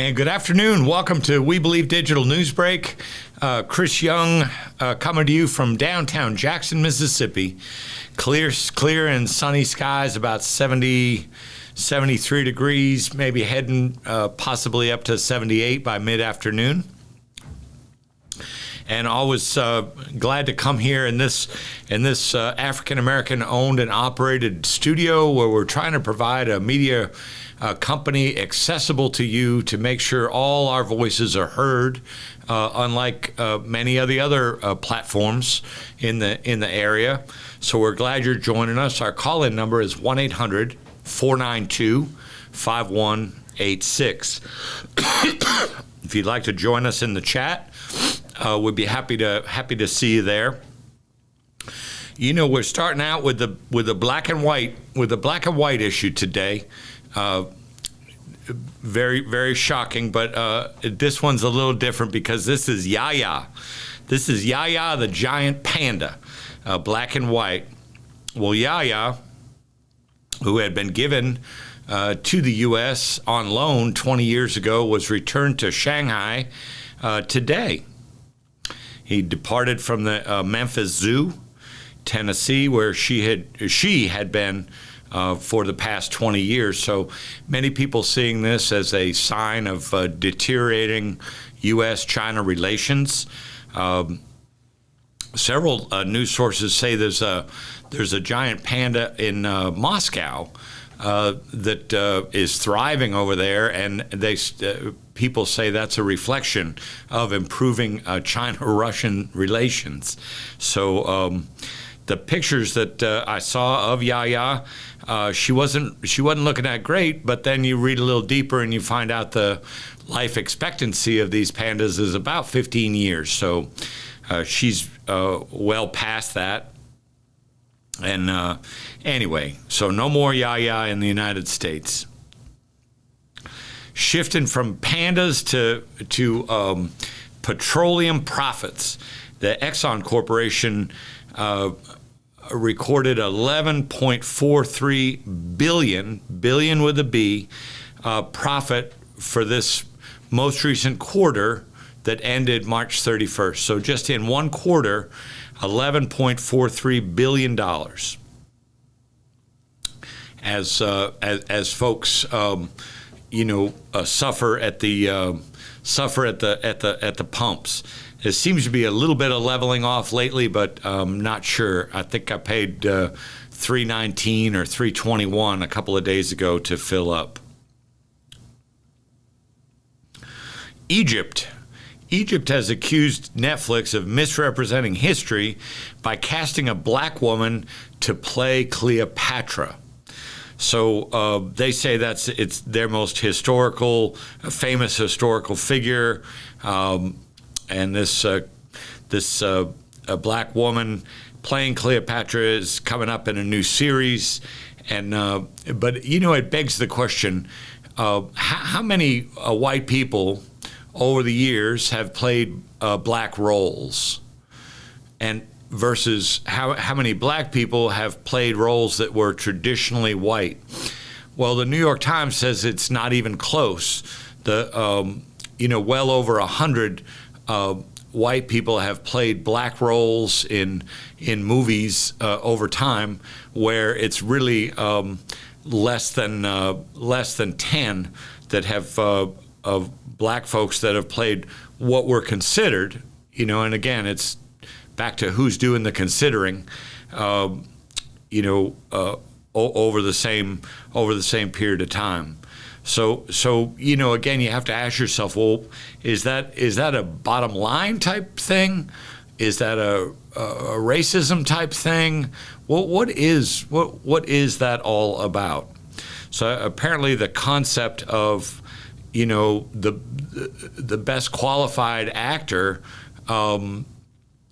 And good afternoon. Welcome to We Believe Digital Newsbreak. Chris Young coming to you from downtown Jackson, Mississippi. Clear and sunny skies, about 70, 73 degrees, maybe heading possibly up to 78 by mid-afternoon. And always glad to come here in this African-American owned and operated studio where we're trying to provide a media company accessible to you to make sure all our voices are heard, unlike many of the other platforms in the area. So we're glad you're joining us. Our call-in number is 1-800-492-5186. If you'd like to join us in the chat, we'd be happy to see you there. You know, we're starting out with the black and white issue today. Very, very shocking, but this one's a little different because this is Yaya. This is Yaya the giant panda, black and white. Well, Yaya, who had been given to the U.S. on loan 20 years ago, was returned to Shanghai today. He departed from the Memphis Zoo, Tennessee, where she had been for the past 20 years. So many people seeing this as a sign of deteriorating U.S.-China relations. Several news sources say there's a giant panda in Moscow that is thriving over there, and people say that's a reflection of improving China-Russian relations. So the pictures that I saw of Yaya, she wasn't looking that great, but then you read a little deeper and you find out the life expectancy of these pandas is about 15 years. So she's well past that. And anyway, so no more Yaya in the United States. Shifting from pandas to petroleum profits, the Exxon Corporation recorded 11.43 billion with a B, profit for this most recent quarter that ended March 31st. So just in one quarter, $11.43 billion. As folks, suffer at the pumps. There seems to be a little bit of leveling off lately, but not sure. I think I paid $3.19 or $3.21 a couple of days ago to fill up. Egypt has accused Netflix of misrepresenting history by casting a black woman to play Cleopatra. So they say it's their most famous historical figure, and this black woman playing Cleopatra is coming up in a new series, and but it begs the question: how many white people over the years have played black roles, and versus how many black people have played roles that were traditionally white? Well, the New York Times says it's not even close. Well over 100 white people have played black roles in movies over time, where it's really less than 10 that have of black folks that have played what were considered, and again, it's back to who's doing the considering, over the same period of time. So again, you have to ask yourself, well, is that a bottom line type thing? Is that a racism type thing? Well, what is that all about? So apparently, the concept of the best qualified actor,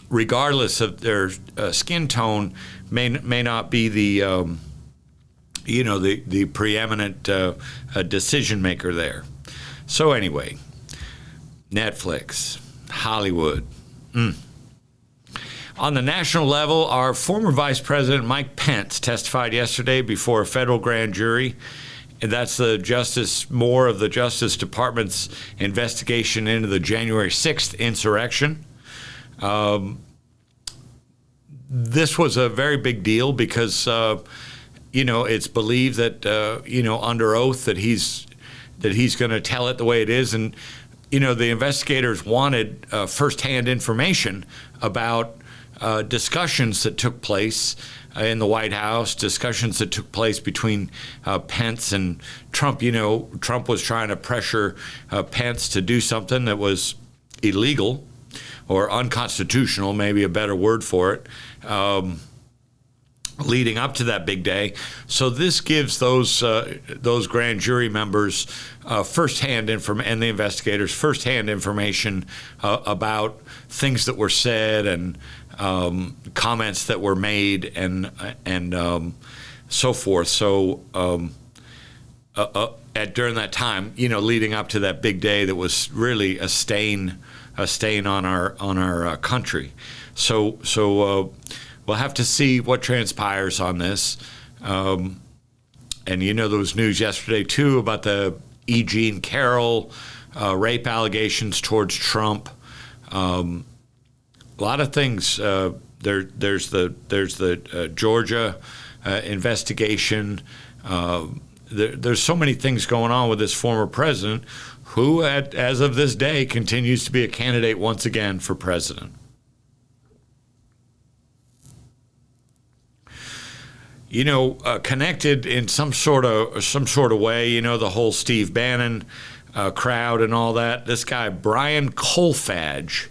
regardless of their skin tone, may not be the preeminent decision maker there. So anyway, Netflix, Hollywood. On the national level, our former Vice President Mike Pence testified yesterday before a federal grand jury And that's the more of the Justice Department's investigation into the January 6th insurrection. This was a very big deal because, it's believed that, under oath that he's going to tell it the way it is. And, the investigators wanted firsthand information about discussions that took place in the White House, discussions that took place between Pence and Trump. Trump was trying to pressure Pence to do something that was illegal or unconstitutional, maybe a better word for it, leading up to that big day. So this gives those grand jury members firsthand information, and the investigators firsthand information about things that were said and comments that were made and so forth. So during that time, leading up to that big day, that was really a stain on our country. So we'll have to see what transpires on this. And there was news yesterday too about the E. Jean Carroll rape allegations towards Trump. A lot of things. There's the Georgia investigation. There's so many things going on with this former president, who, as of this day, continues to be a candidate once again for president. Connected in some sort of way. The whole Steve Bannon crowd and all that. This guy Brian Kolfage,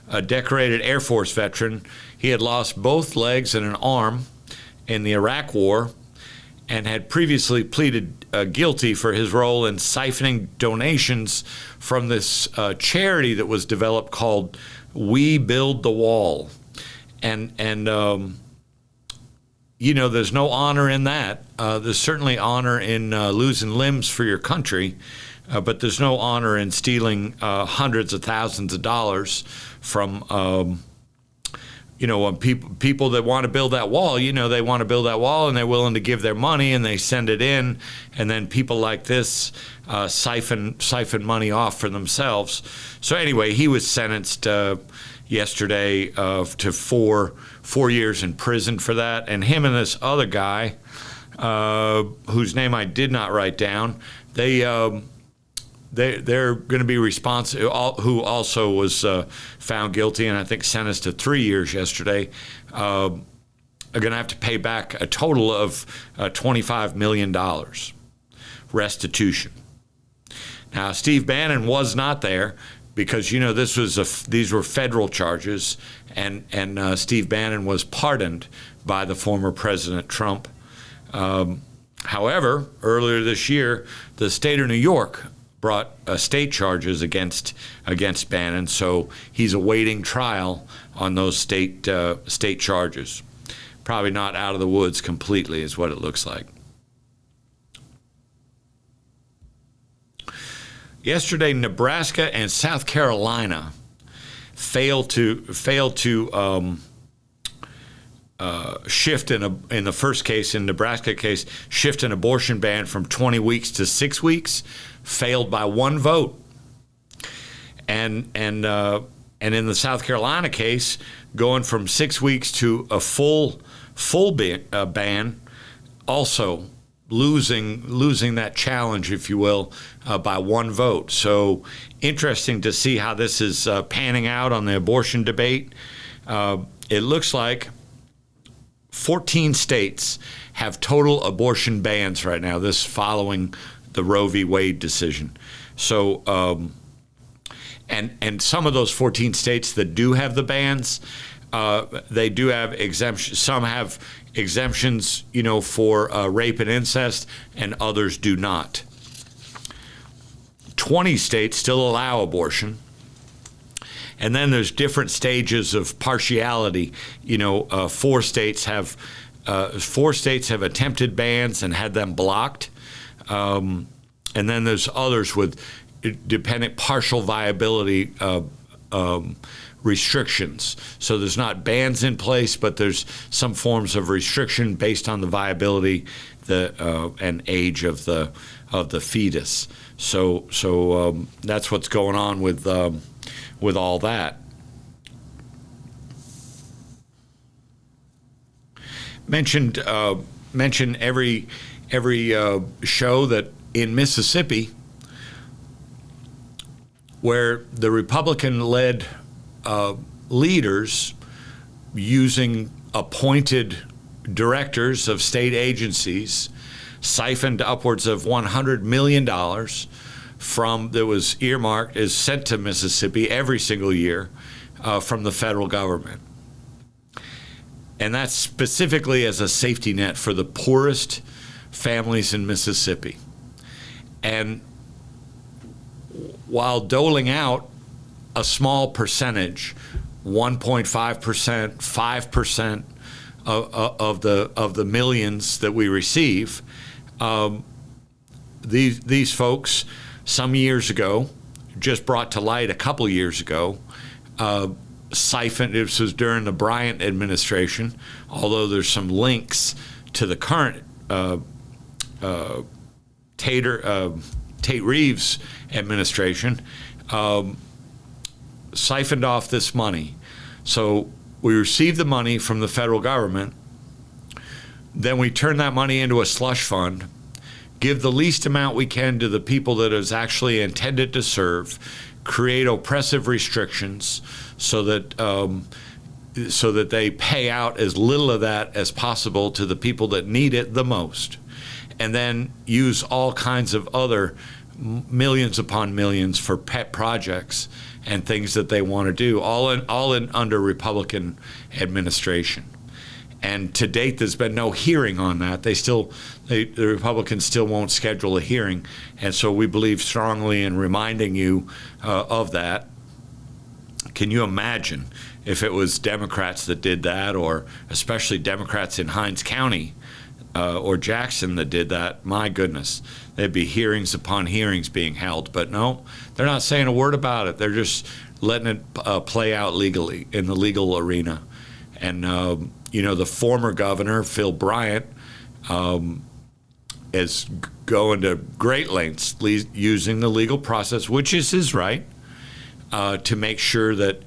a decorated Air Force veteran. He had lost both legs and an arm in the Iraq War, and had previously pleaded guilty for his role in siphoning donations from this charity that was developed called We Build the Wall. And there's no honor in that. There's certainly honor in losing limbs for your country, but there's no honor in stealing hundreds of thousands of dollars from when people that want to build that wall, they want to build that wall and they're willing to give their money and they send it in, and then people like this siphon money off for themselves. So anyway, he was sentenced yesterday to four years in prison for that, and him and this other guy, whose name I did not write down, they're going to be responsible, who also was found guilty and I think sentenced to 3 years yesterday, are going to have to pay back a total of $25 million restitution. Now, Steve Bannon was not there because, these were federal charges, and Steve Bannon was pardoned by the former President Trump. However, earlier this year, the state of New York brought state charges against Bannon, so he's awaiting trial on those state charges. Probably not out of the woods completely, is what it looks like. Yesterday, Nebraska and South Carolina failed to shift in the first case, in Nebraska case, shift an abortion ban from 20 weeks to 6 weeks. Failed by one vote, and in the South Carolina case, going from 6 weeks to a full ban, also losing that challenge, if you will, by one vote. So interesting to see how this is panning out on the abortion debate. It looks like 14 states have total abortion bans right now. This following the Roe v. Wade decision. So, and some of those 14 states that do have the bans, they do have exemptions. Some have exemptions, for rape and incest, and others do not. 20 states still allow abortion. And then there's different stages of partiality. Four states have attempted bans and had them blocked. And then there's others with dependent partial viability restrictions. So there's not bans in place, but there's some forms of restriction based on the viability and age of the fetus. So that's what's going on with all that. Mention every show that in Mississippi, where the Republican-led leaders, using appointed directors of state agencies, siphoned upwards of $100 million that was earmarked, is sent to Mississippi every single year from the federal government. And that's specifically as a safety net for the poorest families in Mississippi. And while doling out a small percentage, 1.5%, 5% of the millions that we receive, these folks some years ago, just brought to light a couple years ago, siphoned. This was during the Bryant administration, although there's some links to the current Tate Reeves administration, siphoned off this money. So we receive the money from the federal government, then we turn that money into a slush fund, give the least amount we can to the people that is actually intended to serve, create oppressive restrictions so that they pay out as little of that as possible to the people that need it the most, and then use all kinds of other millions upon millions for pet projects and things that they want to do, all in under Republican administration. And to date, there's been no hearing on that. The Republicans still won't schedule a hearing, and so we believe strongly in reminding you of that. Can you imagine if it was Democrats that did that, or especially Democrats in Hinds County or Jackson that did that? My goodness, there'd be hearings upon hearings being held. But no, they're not saying a word about it. They're just letting it play out legally in the legal arena. And the former governor, Phil Bryant, is going to great lengths using the legal process, which is his right, to make sure that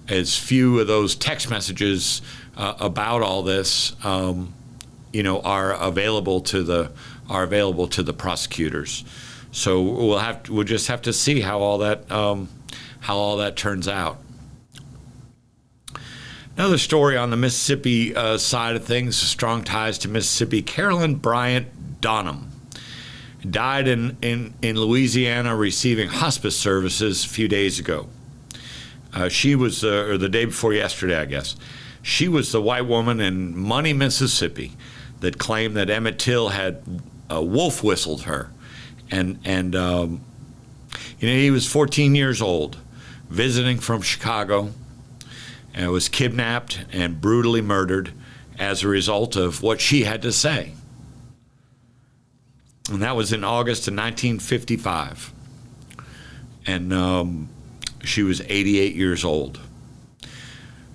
as few of those text messages about all this, are available to the prosecutors. So we'll just have to see how all that turns out. Another story on the Mississippi side of things, strong ties to Mississippi. Carolyn Bryant Donham died in Louisiana receiving hospice services a few days ago. She was, or the day before yesterday, I guess. She was the white woman in Money, Mississippi, that claimed that Emmett Till had wolf whistled her, and he was 14 years old, visiting from Chicago, and was kidnapped and brutally murdered as a result of what she had to say. And that was in August of 1955. And she was 88 years old.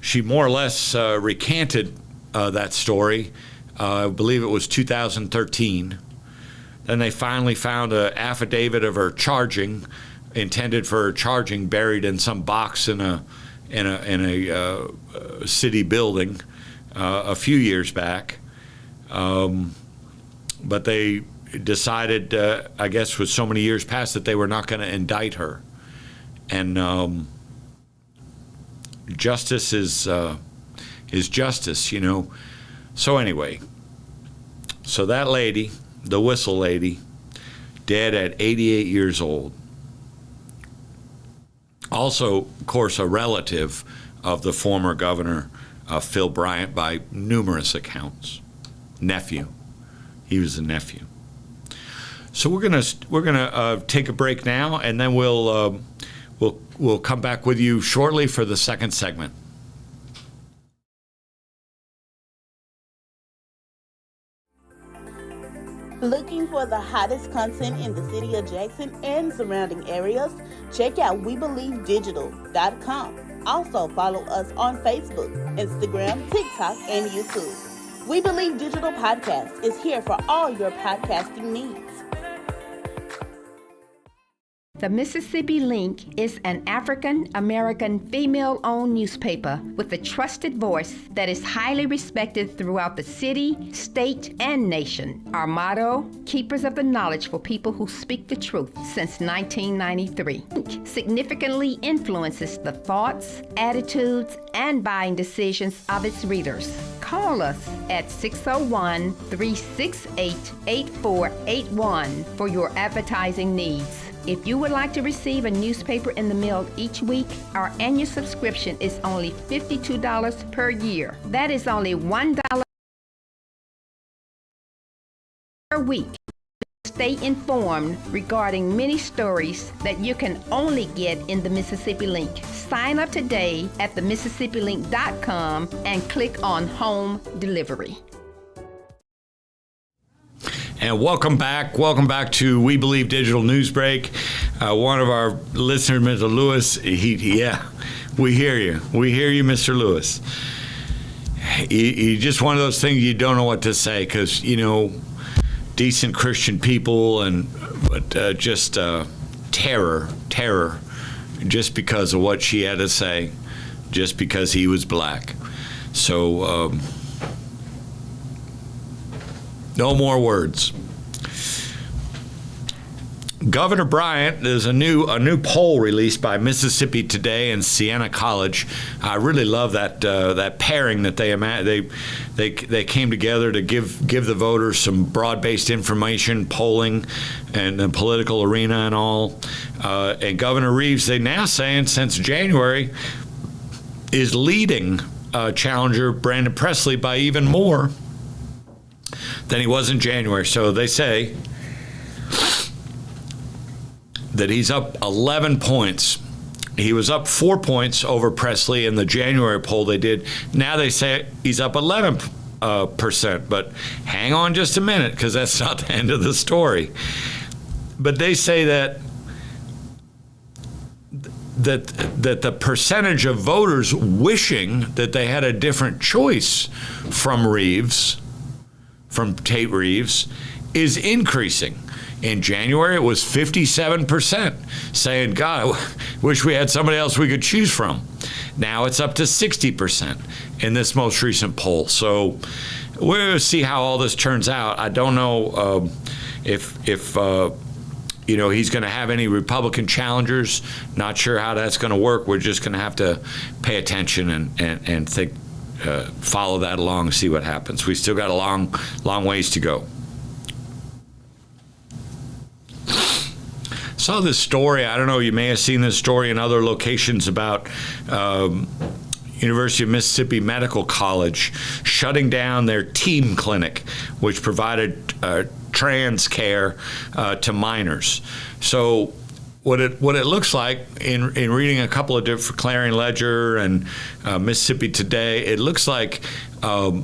She more or less recanted that story. I believe it was 2013. Then they finally found an affidavit of her charging, intended for her charging, buried in some box in a city building a few years back. But they decided, I guess with so many years past, that they were not going to indict her. And justice is justice, So anyway, so that lady, the whistle lady, dead at 88 years old. Also, of course, a relative of the former governor, Phil Bryant, by numerous accounts. Nephew. He was a nephew. So we're gonna take a break now, and then we'll come back with you shortly for the second segment. Looking for the hottest content in the city of Jackson and surrounding areas? Check out WeBelieveDigital.com. Also follow us on Facebook, Instagram, TikTok, and YouTube. We Believe Digital Podcast is here for all your podcasting needs. The Mississippi Link is an African-American female-owned newspaper with a trusted voice that is highly respected throughout the city, state, and nation. Our motto, keepers of the knowledge for people who speak the truth since 1993. Link significantly influences the thoughts, attitudes, and buying decisions of its readers. Call us at 601-368-8481 for your advertising needs. If you would like to receive a newspaper in the mail each week, our annual subscription is only $52 per year. That is only $1 per week. Stay informed regarding many stories that you can only get in the Mississippi Link. Sign up today at themississippilink.com and click on Home Delivery. And welcome back. Welcome back to We Believe Digital Newsbreak. One of our listeners, Mr. Lewis, we hear you. We hear you, Mr. Lewis. He just one of those things you don't know what to say because, decent Christian people but just terror, just because of what she had to say, just because he was black. So, no more words. Governor Bryant, there's a new poll released by Mississippi Today and Siena College. I really love that pairing that they came together to give the voters some broad-based information, polling, and the political arena and all. And Governor Reeves, they now saying since January, is leading challenger Brandon Presley by even more than he was in January. So they say that he's up 11 points. He was up 4 points over Presley in the January poll they did. Now they say he's up 11%. But hang on just a minute, because that's not the end of the story. But they say that the percentage of voters wishing that they had a different choice from Tate Reeves, is increasing. In January, it was 57% saying, God, I wish we had somebody else we could choose from. Now it's up to 60% in this most recent poll. So we'll see how all this turns out. I don't know if he's going to have any Republican challengers. Not sure how that's going to work. We're just going to have to pay attention and think, follow that along and see what happens. We still got a long ways to go. Saw this story. I don't know. You may have seen this story in other locations about University of Mississippi Medical College shutting down their team clinic, which provided trans care to minors. So what it looks like in reading a couple of different Clarion Ledger and Mississippi Today, it looks like the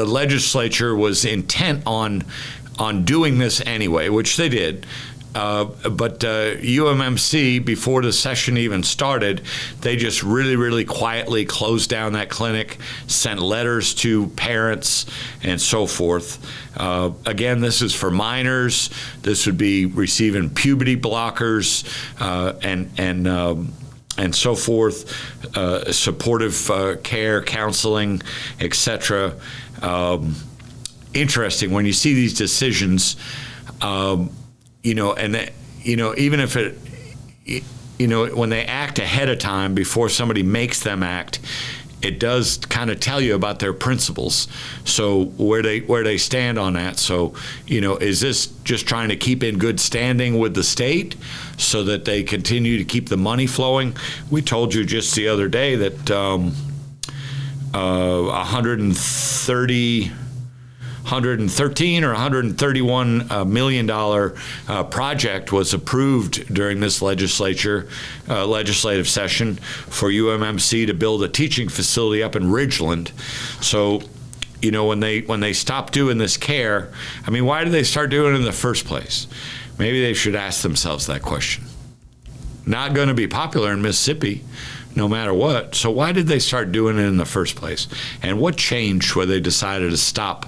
legislature was intent on doing this anyway, which they did. But UMMC, before the session even started, they just really quietly closed down that clinic, sent letters to parents and so forth. Again, this is for minors. This would be receiving puberty blockers and so forth, supportive care, counseling, etc. Interesting when you see these decisions. Even if when they act ahead of time before somebody makes them act, it does kind of tell you about their principles. So where they stand on that. So, is this just trying to keep in good standing with the state so that they continue to keep the money flowing? We told you just the other day that $113 or $131 million project was approved during this legislative session for UMMC to build a teaching facility up in Ridgeland. So when they stop doing this care, I mean, why did they start doing it in the first place? Maybe they should ask themselves that question. Not going to be popular in Mississippi, no matter what. So why did they start doing it in the first place? And what changed where they decided to stop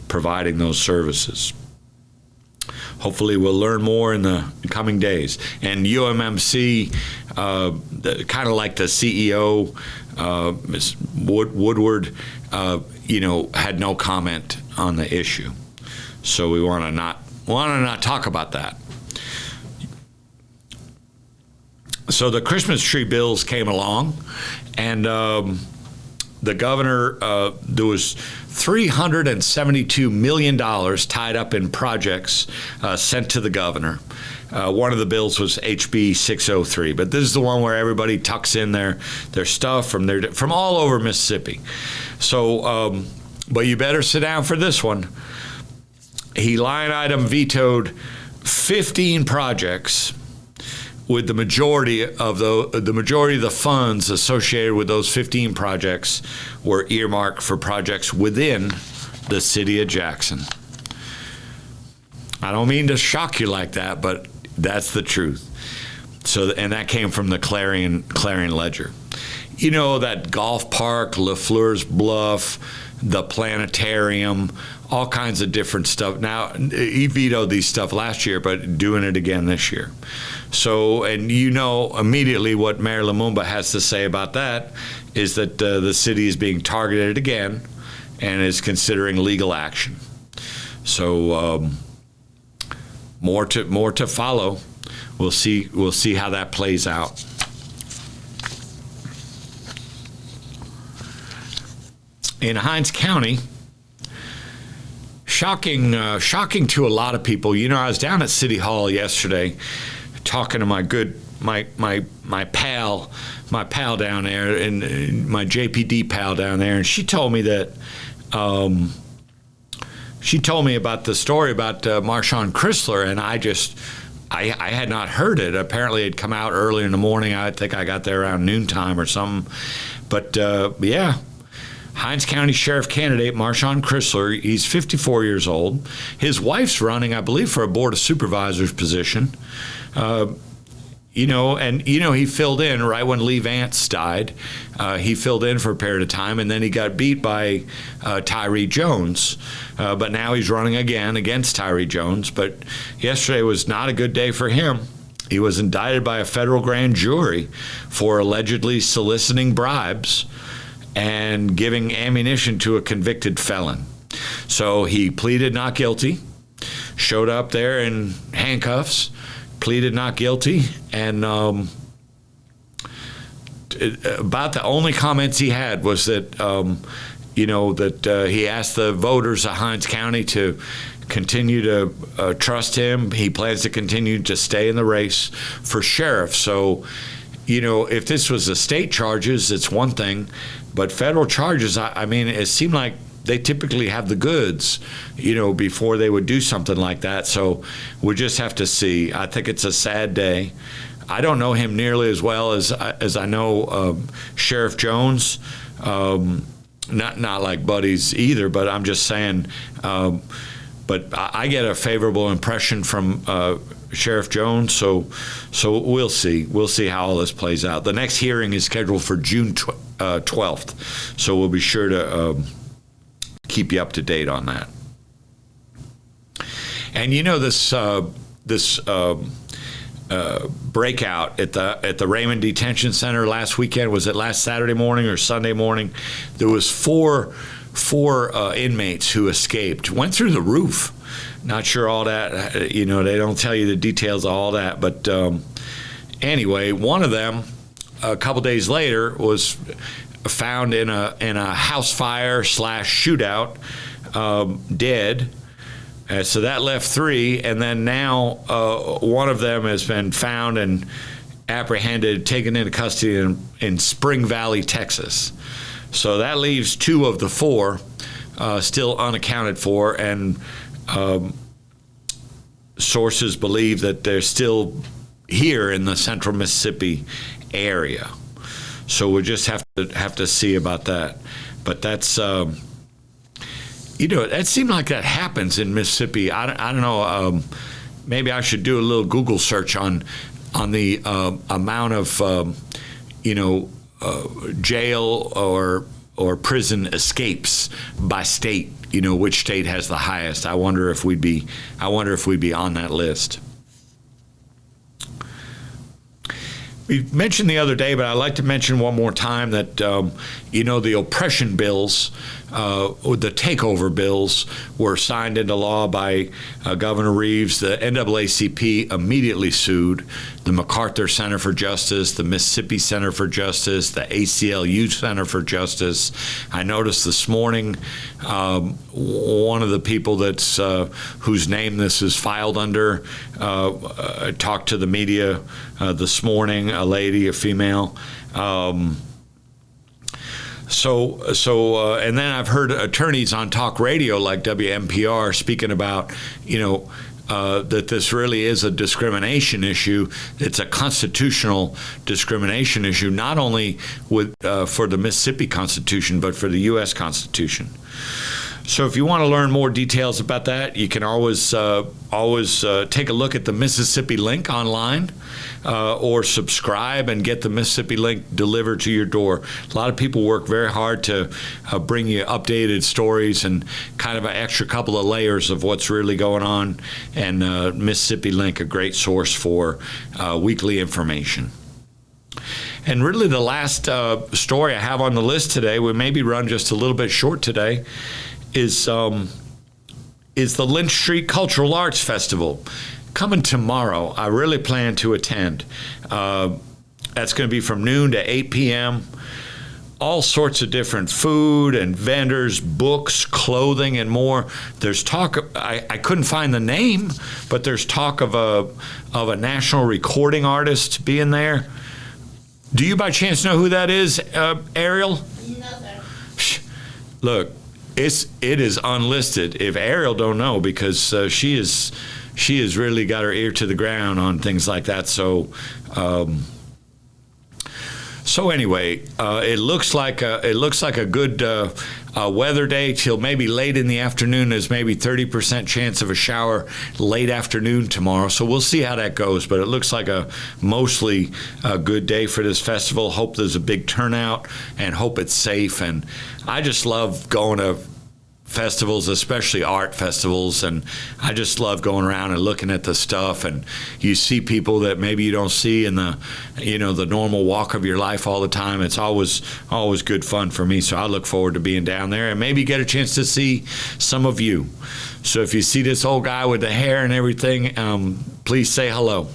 providing those services? Hopefully we'll learn more in the coming days. And UMMC, kind of like the CEO, Ms. Woodward, had no comment on the issue. So we want to not talk about that. So the Christmas tree bills came along, and the governor, there was $372 million tied up in projects sent to the governor. One of the bills was HB 603, but this is the one where everybody tucks in their stuff from all over Mississippi. So, but you better sit down for this one. He line item vetoed 15 projects, with the majority of the funds associated with those 15 projects were earmarked for projects within the city of Jackson. I don't mean to shock you like that, but that's the truth. So, and that came from the Clarion Ledger. You know, that golf park, LaFleur's Bluff, the planetarium, all kinds of different stuff. Now, he vetoed these stuff last year, but doing it again this year. So, and you know immediately what Mayor Lumumba has to say about that is that the city is being targeted again and is considering legal action. So, more to follow. We'll see how that plays out. In Hinds County, shocking to a lot of people. You know, I was down at City Hall yesterday talking to my pal down there, and my JPD pal down there, and she told me that she told me about the story about Marshawn Chrysler, and I had not heard it. Apparently it had come out early in the morning. I think I got there around noontime or something. But yeah, Hinds County Sheriff candidate Marshawn Chrysler, he's 54 years old. His wife's running, I believe, for a Board of Supervisors position. He filled in right when Lee Vance died. He filled in for a period of time, and then he got beat by Tyree Jones. But now he's running again against Tyree Jones. But yesterday was not a good day for him. He was indicted by a federal grand jury for allegedly soliciting bribes and giving ammunition to a convicted felon. So he pleaded not guilty, showed up there in handcuffs, pleaded not guilty, and about the only comments he had was that, he asked the voters of Hinds County to continue to trust him. He plans to continue to stay in the race for sheriff. So, if this was the state charges, it's one thing, but federal charges, I mean, it seemed like they typically have the goods, before they would do something like that. So we just have to see. I think it's a sad day. I don't know him nearly as well as I know Sheriff Jones. Not like buddies either, but I'm just saying. But I get a favorable impression from Sheriff Jones. So we'll see. We'll see how all this plays out. The next hearing is scheduled for June 12th. So we'll be sure to keep you up to date on that. And this breakout at the Raymond Detention Center last weekend, was it last Saturday morning or Sunday morning? There was four inmates who escaped, went through the roof. Not sure all that, they don't tell you the details of all that, but anyway, one of them a couple days later was found in a house fire / shootout, dead. So that left 3, and then now one of them has been found and apprehended, taken into custody in Spring Valley, Texas. So that leaves 2 of the 4 still unaccounted for, and sources believe that they're still here in the central Mississippi area. So we'll just have to see about that. But that's That seemed like that happens in Mississippi. I don't know. Maybe I should do a little Google search on the amount of jail or prison escapes by state. Which state has the highest. I wonder if we'd be on that list. We mentioned the other day, but I'd like to mention one more time that, the oppression bills, the takeover bills were signed into law by Governor Reeves. The NAACP immediately sued the MacArthur Center for Justice, the Mississippi Center for Justice, the ACLU Center for Justice. I noticed this morning one of the people that's whose name this is filed under talked to the media this morning, a lady, a female. And then I've heard attorneys on talk radio like WMPR speaking about, that this really is a discrimination issue. It's a constitutional discrimination issue, not only for the Mississippi Constitution, but for the U.S. Constitution. So if you want to learn more details about that, you can always take a look at the Mississippi Link online or subscribe and get the Mississippi Link delivered to your door. A lot of people work very hard to bring you updated stories and kind of an extra couple of layers of what's really going on. And Mississippi Link, a great source for weekly information. And really the last story I have on the list today, we maybe run just a little bit short today, is the Lynch Street Cultural Arts Festival. Coming tomorrow, I really plan to attend. That's going to be from noon to 8 p.m. All sorts of different food and vendors, books, clothing, and more. There's talk, I couldn't find the name, but there's talk of a national recording artist being there. Do you by chance know who that is, Ariel? No, sir. Look, it is unlisted. If Ariel don't know, because she has really got her ear to the ground on things like that. So anyway, it looks like a good weather day till maybe late in the afternoon. There's maybe 30% chance of a shower late afternoon tomorrow. So we'll see how that goes. But it looks like a mostly good day for this festival. Hope there's a big turnout and hope it's safe. And I just love going to festivals, especially art festivals, and I just love going around and looking at the stuff, and you see people that maybe you don't see in the the normal walk of your life all the time. It's always good fun for me, so I look forward to being down there and maybe get a chance to see some of you. So if you see this old guy with the hair and everything, please say hello.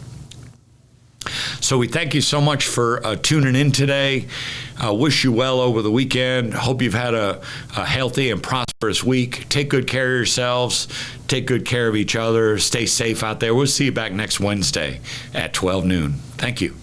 So we thank you so much for tuning in today. Wish you well over the weekend. Hope you've had a healthy and prosperous week. Take good care of yourselves. Take good care of each other. Stay safe out there. We'll see you back next Wednesday at 12 noon. Thank you.